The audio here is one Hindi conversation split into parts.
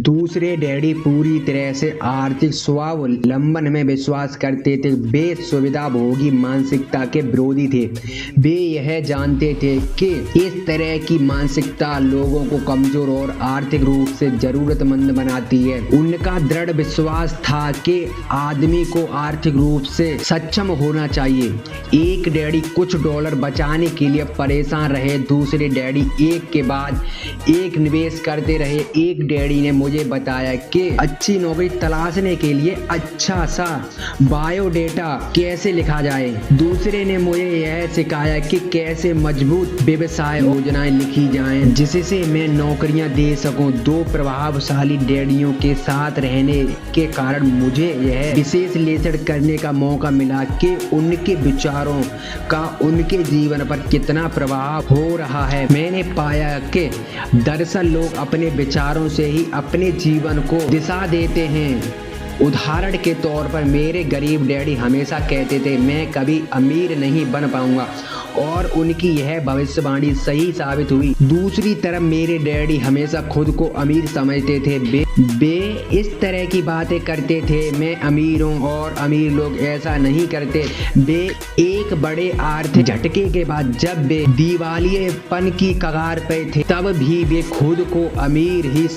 दूसरे डैडी पूरी तरह से आर्थिक स्वावलंबन में विश्वास करते थे। वे सुविधा भोगी मानसिकता के विरोधी थे। वे यह जानते थे कि इस तरह की मानसिकता लोगों को कमजोर और आर्थिक रूप से जरूरतमंद बनाती है। उनका दृढ़ विश्वास था कि आदमी को आर्थिक रूप से सक्षम होना चाहिए। एक डैडी कुछ डॉलर बचाने के लिए परेशान रहे, दूसरे डैडी एक के बाद एक निवेश करते रहे। एक डैडी ने मुझे बताया कि अच्छी नौकरी तलाशने के लिए अच्छा सा बायोडेटा कैसे लिखा जाए। दूसरे ने मुझे यह सिखाया कि कैसे मजबूत व्यवसाय योजनाएं लिखी जाएं जिससे मैं नौकरियां दे सकूं। दो प्रभावशाली डैडियों के साथ रहने के कारण मुझे यह विशेष लेसन करने का मौका मिला कि उनके विचारों का उनके जीवन पर कितना प्रभाव हो रहा है। मैंने पाया कि दरअसल लोग अपने विचारों से ही अपने जीवन को दिशा देते हैं। उदाहरण के तौर पर मेरे गरीब डैडी हमेशा कहते थे मैं कभी अमीर नहीं बन पाऊंगा, और उनकी यह भविष्यवाणी सही साबित हुई। दूसरी तरफ मेरे डैडी हमेशा खुद को अमीर समझते थे। वे इस तरह की बातें करते थे मैं अमीर हूँ और अमीर लोग ऐसा नहीं करते। वे एक बड़े आर्थिक झटके के बाद जब वे दिवालियेपन की कगार पे थे तब भी वे खुद को अमीर ही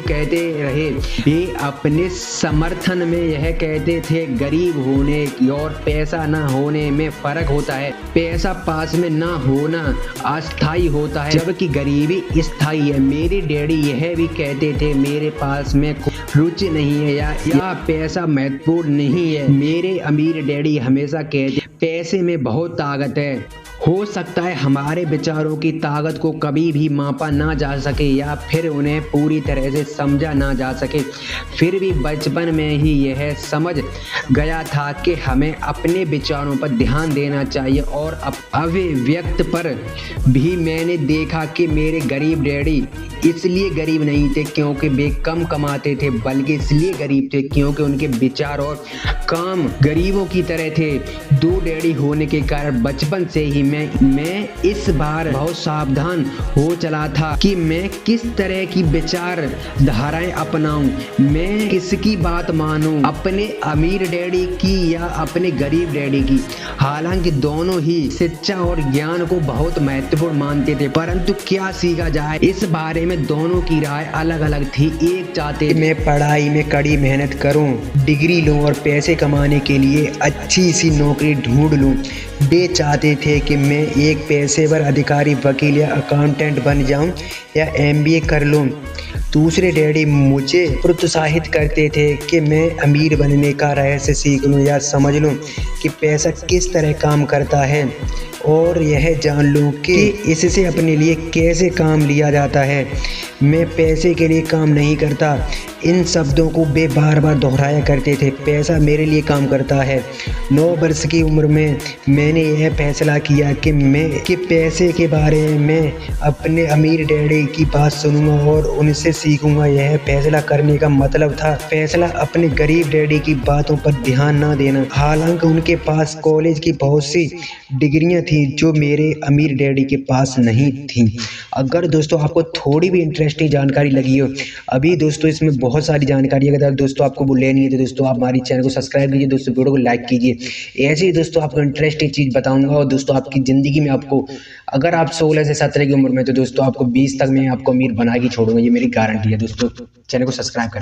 कहते रहे। वे अपने समर्थन में यह कहते थे गरीब होने और पैसा न होने में फर्क होता है। पैसा पास में ना होना अस्थायी होता है जबकि गरीबी स्थायी है। मेरे डैडी यह भी कहते थे मेरे पास में रुचि नहीं है या पैसा महत्वपूर्ण नहीं है। मेरे अमीर डैडी हमेशा कहते पैसे में बहुत ताकत है। हो सकता है हमारे विचारों की ताकत को कभी भी मापा ना जा सके या फिर उन्हें पूरी तरह से समझा ना जा सके, फिर भी बचपन में ही यह समझ गया था कि हमें अपने विचारों पर ध्यान देना चाहिए। और अभिव्यक्त पर भी मैंने देखा कि मेरे गरीब डैडी इसलिए गरीब नहीं थे क्योंकि वे कम कमाते थे, बल्कि इसलिए गरीब थे क्योंकि उनके विचार और काम गरीबों की तरह थे। दो डैडी होने के कारण बचपन से ही मैं इस बार बहुत सावधान हो चला था कि मैं किस तरह की विचार धाराएं अपनाऊं, मैं किसकी बात मानूं, अपने अमीर डैडी की या अपने गरीब डैडी की। हालांकि दोनों ही शिक्षा और ज्ञान को बहुत महत्वपूर्ण मानते थे, परंतु क्या सीखा जाए इस बारे में दोनों की राय अलग अलग थी। एक चाहते मैं पढ़ाई में कड़ी मेहनत करूं, डिग्री लूं और पैसे कमाने के लिए अच्छी सी नौकरी ढूंढ लूं। वे चाहते थे कि मैं एक पेशेवर अधिकारी, वकील या अकाउंटेंट बन जाऊं या MBA कर लूं। दूसरे डैडी मुझे प्रोत्साहित करते थे कि मैं अमीर बनने का रहस्य सीख लूं या समझ लूं कि पैसा किस तरह काम करता है और यह जान लूं कि इससे अपने लिए कैसे काम लिया जाता है। मैं पैसे के लिए काम नहीं करता, इन शब्दों को वे बार बार दोहराया करते थे। पैसा मेरे लिए काम करता है। 9 वर्ष की उम्र में मैंने यह फैसला किया कि पैसे के बारे में अपने अमीर डैडी की बात सुनूंगा और उनसे सीखूंगा। यह फैसला करने का मतलब था फैसला अपने गरीब डैडी की बातों पर ध्यान ना देना। हालांकि उनके पास कॉलेज की बहुत सी डिग्रियां थी जो मेरे अमीर डैडी के पास नहीं थी। अगर दोस्तों आपको थोड़ी भी इंटरेस्टिंग जानकारी लगी हो, अभी दोस्तों इसमें बहुत सारी जानकारी है, अगर दोस्तों आपको वो लेनी है तो दोस्तों आप हमारी चैनल को सब्सक्राइब कीजिए, दोस्तों वीडियो को लाइक कीजिए। ऐसे ही दोस्तों आपको इंटरेस्टिंग चीज़ बताऊंगा और दोस्तों आपकी ज़िंदगी में आपको अगर आप 16 से 17 की उम्र में तो दोस्तों आपको 20 तक में आपको अमीर बना के छोड़ूंगा, ये मेरी गारंटी है। दोस्तों चैनल को सब्सक्राइब करें।